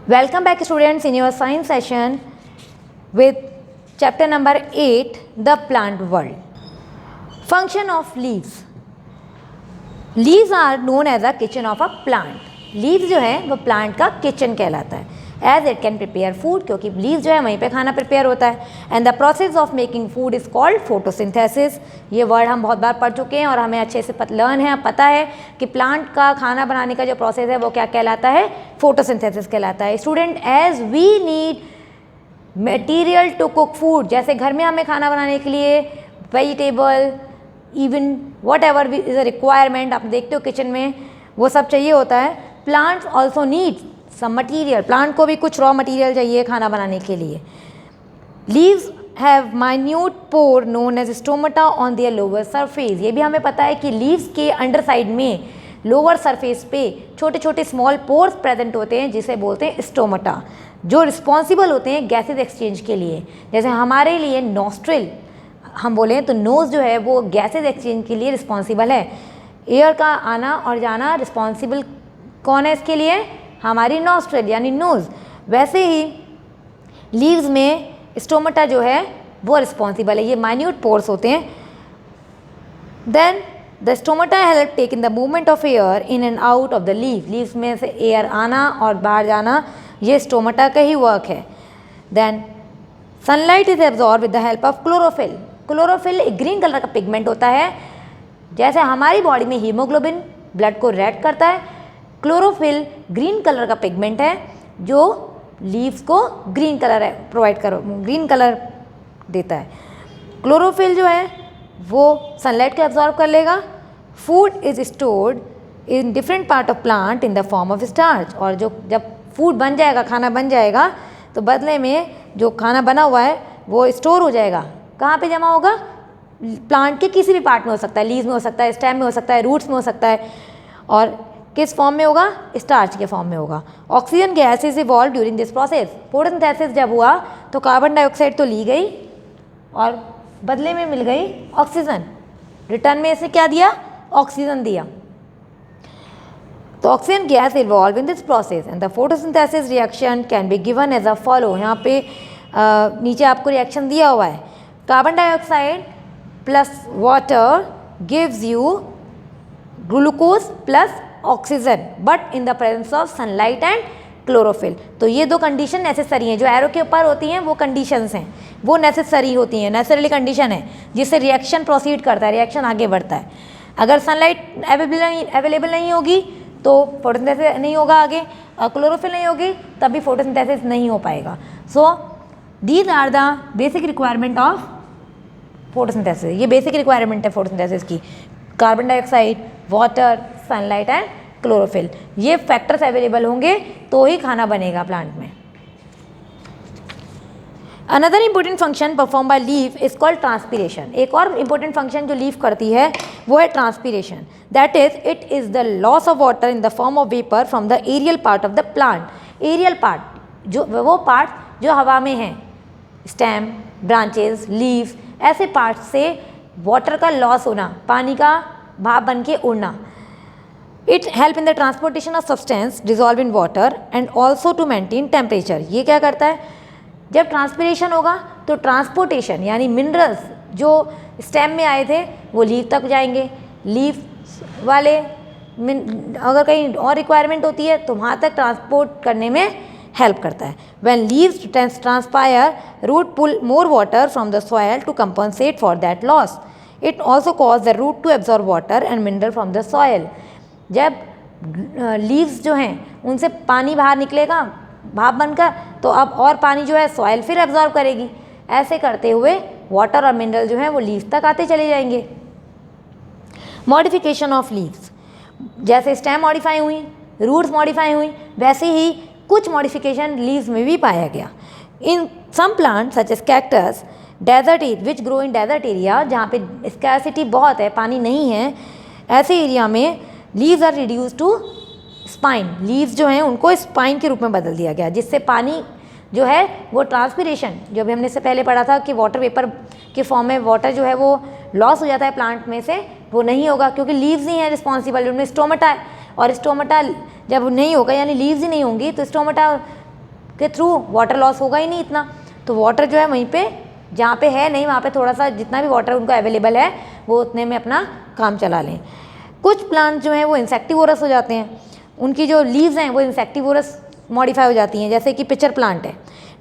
Welcome back students in your science session with chapter number 8, the plant world. Function of leaves. Leaves are known as a kitchen of a plant. Leaves जो है वो plant का kitchen कहलाता है. As it can prepare food, क्योंकि leaves जो है वहीं पे खाना prepare होता है. And the process of making food is called photosynthesis. ये word हम बहुत बार पढ़ चुके हैं और हमें अच्छे से learn है, पता है कि plant का खाना बनाने का जो process है वो क्या कहलाता है, photosynthesis कहलाता है. Student, as we need material to cook food, जैसे घर में हमें खाना बनाने के लिए vegetable, even whatever is a requirement, आप देखते हो किचन में वो सब चाहिए होता है. Plants also need some material. Plant को भी कुछ रॉ मटेरियल चाहिए खाना बनाने के लिए. Leaves have minute pore known as stomata on their lower surface. ये भी हमें पता है कि लीव्स के अंडर साइड में लोअर सरफेस पे छोटे छोटे स्मॉल पोर्स प्रेजेंट होते हैं जिसे बोलते हैं स्टोमेटा, जो रिस्पॉन्सिबल होते हैं गैसेज एक्सचेंज के लिए. जैसे हमारे लिए नॉस्ट्रिल हम बोलें तो नोज़ जो है वो गैसेज एक्सचेंज के लिए रिस्पॉन्सिबल है. एयर का आना और जाना रिस्पॉन्सिबल कौन है इसके लिए, हमारी नॉस्ट्रिल यानी नोज़. वैसे ही लीव्स में स्टोमेटा जो है वो रिस्पॉन्सिबल है, ये माइन्यूट पोर्स होते हैं. Then the stomata help take in the movement of air in and out of the leaf. Leaves में से एयर आना और बाहर जाना ये स्टोमेटा का ही वर्क है. Then sunlight is absorb with the help of chlorophyll. Chlorophyll एक ग्रीन कलर का पिगमेंट होता है. जैसे हमारी बॉडी में हीमोग्लोबिन ब्लड को रेड करता है, क्लोरोफिल ग्रीन कलर का पिगमेंट है जो लीव्स को ग्रीन कलर ग्रीन कलर देता है. क्लोरोफिल जो है वो सनलाइट को एब्जॉर्ब कर लेगा. Food is stored in different part of plant in the form of starch. और जब फूड बन जाएगा, खाना बन जाएगा, तो बदले में जो खाना बना हुआ है वो स्टोर हो जाएगा. कहाँ पे जमा होगा, प्लांट के किसी भी पार्ट में हो सकता है, लीव्स में हो सकता है, स्टेम में हो सकता है, रूट्स में हो सकता है. और किस फॉर्म में होगा, स्टार्च के फॉर्म में होगा. Oxygen gas is evolve during this process. Photosynthesis जब हुआ तो कार्बन डाइऑक्साइड तो ली गई और बदले में मिल गई ऑक्सीजन. रिटर्न में इसे क्या दिया, ऑक्सीजन दिया. तो oxygen gas evolve in this process and the photosynthesis reaction can be given as a follow. यहाँ पे नीचे आपको रिएक्शन दिया हुआ है. Carbon dioxide plus water gives you glucose plus oxygen but in the presence of sunlight and chlorophyll. तो ये दो कंडीशन नेसेसरी हैं, जो एरो के ऊपर होती हैं वो कंडीशंस हैं, वो नेसेसरी होती हैं, नेसेसरी है जिससे रिएक्शन प्रोसीड करता है, रिएक्शन आगे बढ़ता है. अगर सनलाइट अवेलेबल नहीं होगी तो फोटोसिंथेसिस नहीं होगा आगे, क्लोरोफिल नहीं होगी तब भी फोटोसिंथेसिस नहीं हो पाएगा. So these are the basic requirement of photosynthesis. ये बेसिक रिक्वायरमेंट है फोटोसिंथेसिस की. Carbon dioxide, water, sunlight and chlorophyll, ये फैक्टर्स अवेलेबल होंगे तो ही खाना बनेगा प्लांट में. Another important function perform by leaf is called transpiration. एक और इंपॉर्टेंट फंक्शन जो लीफ करती है वो है transpiration. That is it is the loss of water in the form of vapour from the aerial part of the plant. Aerial part जो वो part जो हवा में है, स्टेम, ब्रांचेस, लीव्स, ऐसे पार्ट से वाटर का लॉस होना, पानी का भाप बन के उड़ना. It help in the transportation of substance dissolve in water and also to maintain temperature. ये क्या करता है, जब ट्रांसपिरेशन होगा तो ट्रांसपोर्टेशन यानी मिनरल्स जो स्टेम में आए थे वो लीफ तक जाएंगे. लीफ वाले अगर कहीं और रिक्वायरमेंट होती है तो वहाँ तक ट्रांसपोर्ट करने में हेल्प करता है. When leaves transpire, root pull more water from the soil to compensate for that loss. It also cause the root to absorb water and mineral from the soil. जब लीव्स जो हैं उनसे पानी बाहर निकलेगा भाप बनकर, तो अब और पानी जो है सॉयल फिर एब्जॉर्ब करेगी. ऐसे करते हुए वाटर और मिनरल जो हैं वो लीव्स तक आते चले जाएंगे. मॉडिफिकेशन ऑफ लीव्स, जैसे स्टेम मॉडिफाई हुई, रूट्स मॉडिफाई हुई, वैसे ही कुछ मॉडिफिकेशन लीव्स में भी पाया गया. In some plant such as cactus, desert which grow in desert area, जहाँ पे स्कैर्सिटी बहुत है, पानी नहीं है, ऐसे एरिया में leaves are reduce to spine. Leaves जो हैं उनको स्पाइन के रूप में बदल दिया गया, जिससे पानी जो है वो ट्रांसपिरेशन, जो भी हमने इससे पहले पढ़ा था कि वाटर वेपर के फॉर्म में वाटर जो है वो लॉस हो जाता है प्लांट में से, वो नहीं होगा क्योंकि लीव्स ही हैं रिस्पॉन्सिबल. उनमें स्टोमेटा है और स्टोमेटा जब नहीं होगा यानी लीव्स ही नहीं होंगी तो स्टोमेटा के थ्रू वाटर लॉस होगा ही नहीं इतना, तो वाटर जो है वहीं पे जहाँ पे है नहीं वहाँ पे थोड़ा सा जितना भी वाटर उनको अवेलेबल है वो उतने में अपना काम चला लें। कुछ प्लांट जो हैं वो इंसेक्टिवोरस हो जाते हैं, उनकी जो लीव्स हैं वो इंसेक्टिवोरस मॉडिफाई हो जाती हैं, जैसे कि पिचर प्लांट है,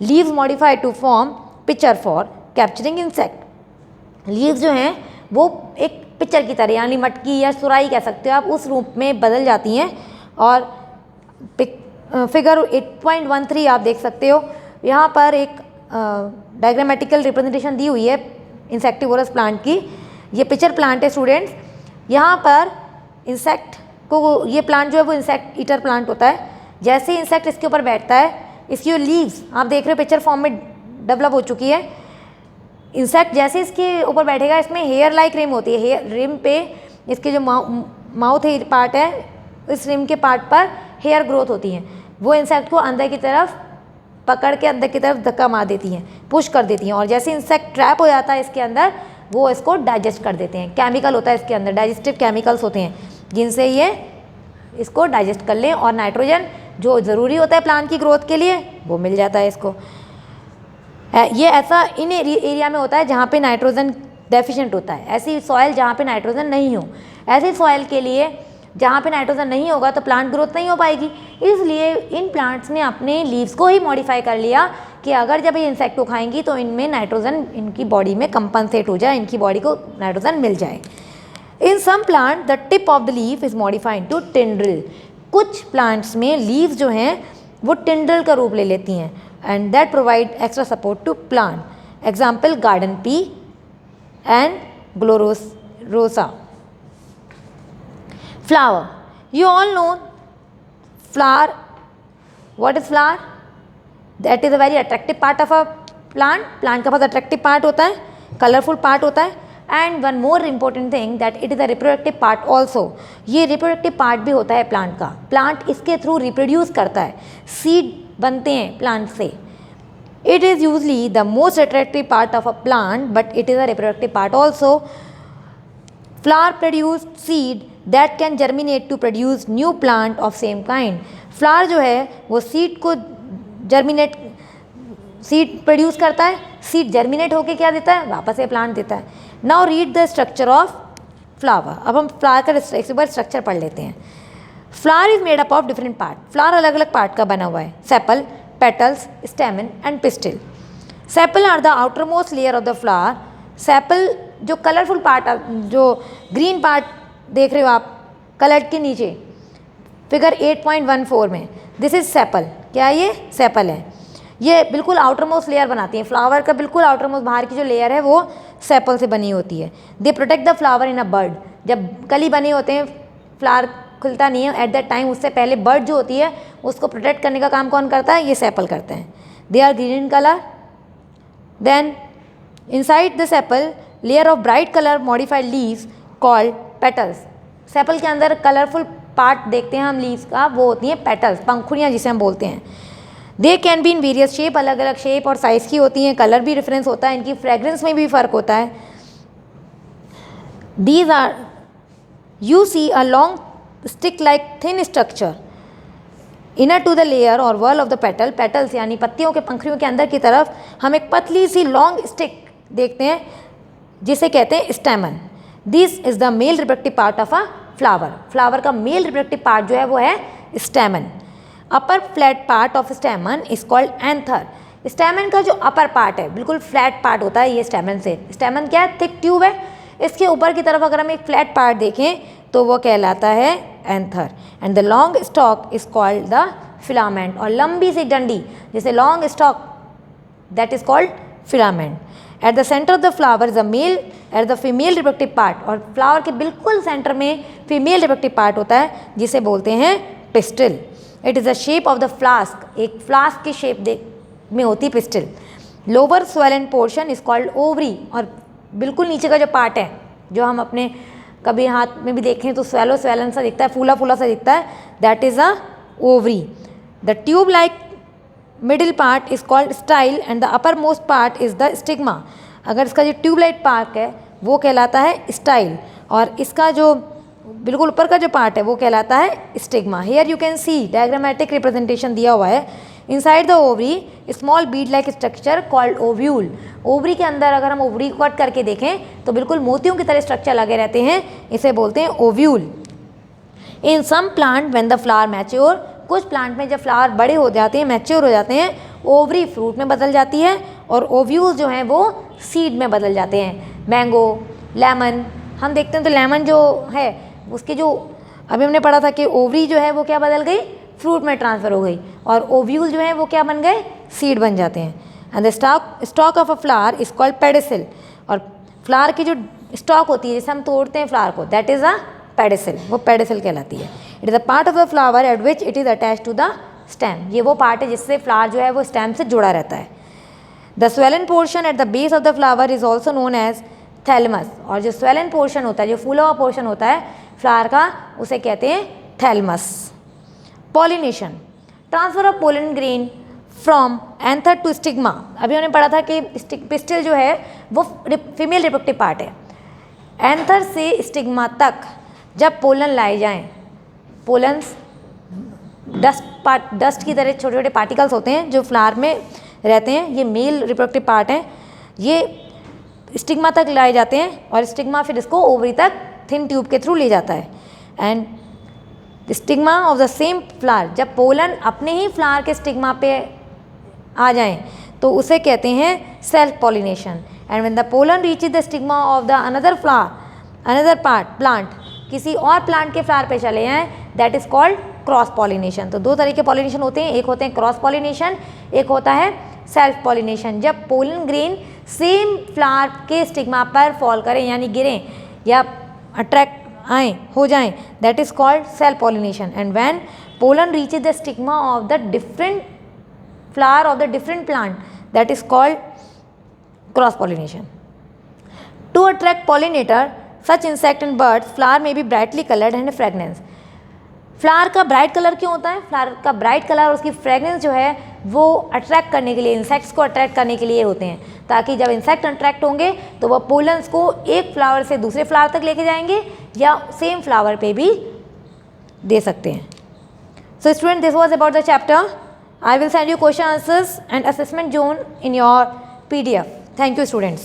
leaves modify to form pitcher for capturing insect. Leaves जो हैं वो एक पिचर की तरह यानी मटकी या सुराही कह सकते हो आप, उस रूप में बदल जाती हैं। और फिगर 8.13 आप देख सकते हो, यहाँ पर एक डायग्रामेटिकल रिप्रेजेंटेशन दी हुई है इंसेक्टिवोरस प्लांट की। ये पिचर प्लांट है स्टूडेंट्स, यहाँ पर इंसेक्ट को, ये प्लांट जो है वो इंसेक्ट ईटर प्लांट होता है। जैसे ही इंसेक्ट इसके ऊपर बैठता है, इसकी जो लीव्स आप देख रहे हो पिक्चर फॉर्म में डेवलप हो चुकी है। इंसेक्ट जैसे इसके ऊपर बैठेगा, इसमें हेयर लाइक रिम होती है, हेयर रिम पे इसके जो माउथ पार्ट है, इस रिम के पार्ट पर हेयर ग्रोथ होती है, वो इंसेक्ट को अंदर की तरफ पकड़ के अंदर की तरफ धक्का मार देती हैं, पुश कर देती हैं। और जैसे इंसेक्ट ट्रैप हो जाता है इसके अंदर, वो इसको डाइजेस्ट कर देते हैं। केमिकल होता है इसके अंदर, डाइजेस्टिव केमिकल्स होते हैं जिनसे ये इसको डाइजेस्ट कर लें और नाइट्रोजन जो ज़रूरी होता है प्लांट की ग्रोथ के लिए वो मिल जाता है इसको। ये ऐसा इन एरिया में होता है जहाँ पे नाइट्रोजन डेफिशिएंट होता है, ऐसी सॉइल जहाँ पे नाइट्रोजन नहीं हो। ऐसी सॉइल के लिए जहाँ पे नाइट्रोजन नहीं होगा तो प्लांट ग्रोथ नहीं हो पाएगी। इसलिए इन प्लांट्स ने अपने लीव्स को ही मॉडिफाई कर लिया कि अगर जब ये इंसेक्ट को खाएंगी तो इनमें नाइट्रोजन इनकी बॉडी में कंपनसेट हो जाए, इनकी बॉडी को नाइट्रोजन मिल जाए। In some plant the tip of the leaf is modified to tendril. कुछ प्लांट्स में लीव्स जो हैं वो टिंड्रिल का रूप ले लेती हैं and that provide extra support to plant. Example garden pea and gloriosa. Flower. You all know flower. What is flower? That is a very attractive part of a plant. Plant का बहुत attractive part होता है, colorful part होता है, and one more important thing that it is a reproductive part also. ये reproductive part भी होता है plant का। Plant इसके through reproduce करता है, seed बनते हैं plant से। It is usually the most attractive part of a plant, but it is a reproductive part also. Flower produce seed that can germinate to produce new plant of same kind. Flower जो है वो seed को germinate, seed produce करता है, seed germinate होके क्या देता है, वापस ये प्लांट देता है। Now read the structure of flower. अब हम फ्लावर का एक बार स्ट्रक्चर पढ़ लेते हैं। Flower is made up of different part. Flower अलग अलग पार्ट का बना हुआ है, sepal, petals, stamen and pistil. Sepal are the outer most layer of the flower. Sepal जो कलरफुल पार्ट, जो ग्रीन पार्ट देख रहे हो आप कलर के नीचे फिगर 8.14 में, दिस इज सेपल। क्या ये सेपल है, ये बिल्कुल आउटर मोस्ट लेयर बनाती है फ्लावर का, बिल्कुल आउटर मोस्ट बाहर की जो लेयर है वो सेपल से बनी होती है। They protect the flower in a bird. जब कली बने होते हैं, फ्लावर खुलता नहीं है एट दैट टाइम, उससे पहले बर्ड जो होती है उसको प्रोटेक्ट करने का काम कौन करता है, ये सेपल करते हैं। They are green in colour. Then inside the sepal layer of bright colour modified leaves called petals. Sepal के अंदर कलरफुल पार्ट देखते हैं हम लीव्स का, वो होती हैं पेटल्स, पंखुड़ियाँ जिसे हम बोलते हैं। They can be in various shape, अलग अलग शेप और साइज़ की होती हैं, कलर भी डिफरेंस होता है, इनकी फ्रेग्रेंस में भी फ़र्क होता है। These are you see a long stick like thin structure inner to the layer और whorl of the petal. Petals यानी पत्तियों के पंखुड़ियों के अंदर की तरफ हम एक पतली सी लॉन्ग स्टिक देखते हैं जिसे कहते हैं स्टेमन। This is the male reproductive part of a flower. Flower का मेल रिप्रोडक्टिव पार्ट जो है वो है स्टेमन। अपर flat part of स्टेमन is called anther. स्टेमन का जो अपर पार्ट है बिल्कुल फ्लैट पार्ट होता है ये स्टेमन से। स्टेमन क्या है, थिक ट्यूब है, इसके ऊपर की तरफ अगर हम एक फ्लैट पार्ट देखें तो वो कहलाता है anther. And the long stalk is called the filament. और लंबी सी डंडी जैसे long stalk, that is called filament. At the centre of the flower is a male at the female reproductive part. और फ्लावर के बिल्कुल सेंटर में female reproductive part होता है जिसे बोलते हैं pistil. It is the shape of the flask. एक फ्लास्क की शेप में होती है pistil. Lower swollen portion is called ovary. और बिल्कुल नीचे का जो पार्ट है, जो हम अपने कभी हाथ में भी देखें तो स्वेलन सा दिखता है, फूला फूला सा दिखता है, that is a ovary. The tube like middle part is called style and the upper most part is the stigma. अगर इसका जो ट्यूबलाइट पार्ट है वो कहलाता है स्टाइल, और इसका जो बिल्कुल ऊपर का जो पार्ट है वो कहलाता है stigma. Here you can see diagrammatic representation दिया हुआ है inside the ovary small Beed like structure called ovule. Ovary के अंदर अगर हम ओवरी को कट करके देखें तो बिल्कुल मोतियों की तरह स्ट्रक्चर लगे रहते हैं, इसे बोलते हैं ovule. In some plant when the flower mature, कुछ प्लांट में जब फ्लावर बड़े हो जाते हैं, मैच्योर हो जाते हैं, ओवरी फ्रूट में बदल जाती है और ओव्यूल्स जो हैं वो सीड में बदल जाते हैं। मैंगो, लेमन, हम देखते हैं तो लेमन जो है उसके जो अभी हमने पढ़ा था कि ओवरी जो है वो क्या बदल गई, फ्रूट में ट्रांसफ़र हो गई, और ओव्यूल जो है वो क्या बन गए, सीड बन जाते हैं। And the stock of a flower is called pedicel, और फ्लावर की जो स्टॉक होती है जैसे हम तोड़ते हैं फ्लावर को, दैट इज़ अ पेडिसिल, वो पेडिसिल कहलाती है। It is a part of the flower at which it is attach to the stem, ये वो पार्ट है जिससे फ्लावर जो है वो स्टेम से जुड़ा रहता है। The swollen portion at the base of the flower is also known as thalamus, और जो स्वेलन पोर्शन होता है, जो फूला हुआ पोर्शन होता है फ्लावर का, उसे कहते हैं thalamus. Pollination, transfer of pollen grain from anther to stigma. अभी हमने पढ़ा था कि पिस्टिल जो है वो फीमेल रिप्रोडक्टिव पार्ट है। एंथर से स्टिग्मा तक जब पोलन लाए जाएं, पोलन्स डस्ट की तरह छोटे छोटे पार्टिकल्स होते हैं जो फ्लावर में रहते हैं, ये मेल रिप्रोडक्टिव पार्ट हैं, ये स्टिग्मा तक लाए जाते हैं और स्टिग्मा फिर इसको ओवरी तक थिन ट्यूब के थ्रू ले जाता है। And stigma of the same flower, जब पोलन अपने ही फ्लावर के स्टिग्मा पे आ जाएं तो उसे कहते हैं self pollination. And when the pollen reaches the stigma of the another flower, another plant, किसी और प्लांट के फ्लावर पे चले जाएं, that is called cross pollination. तो दो तरह के पॉलिनेशन होते हैं, एक होते हैं क्रॉस पॉलिनेशन, एक होता है सेल्फ पॉलिनेशन। जब पोलन ग्रेन सेम फ्लावर के स्टिग्मा पर फॉल करें यानी गिरें या अट्रैक्ट आए हो जाएं, that is called self pollination. And when pollen reaches the stigma of the different flower of the different plant, that is called cross pollination. To attract pollinator such insect and birds, flower में be brightly coloured and fragrance. Flower का bright colour क्यों होता है, flower का bright colour और उसकी fragrance जो है वो अट्रैक्ट करने के लिए, इंसेक्ट्स को अट्रैक्ट करने के लिए होते हैं, ताकि जब इंसेक्ट अट्रैक्ट होंगे तो वह पोलन्स को एक फ्लावर से दूसरे फ्लावर तक लेके जाएंगे या सेम फ्लावर पे भी दे सकते हैं। So student, this was about the chapter. I will send you question answers and assessment zone in your PDF. Thank you, students.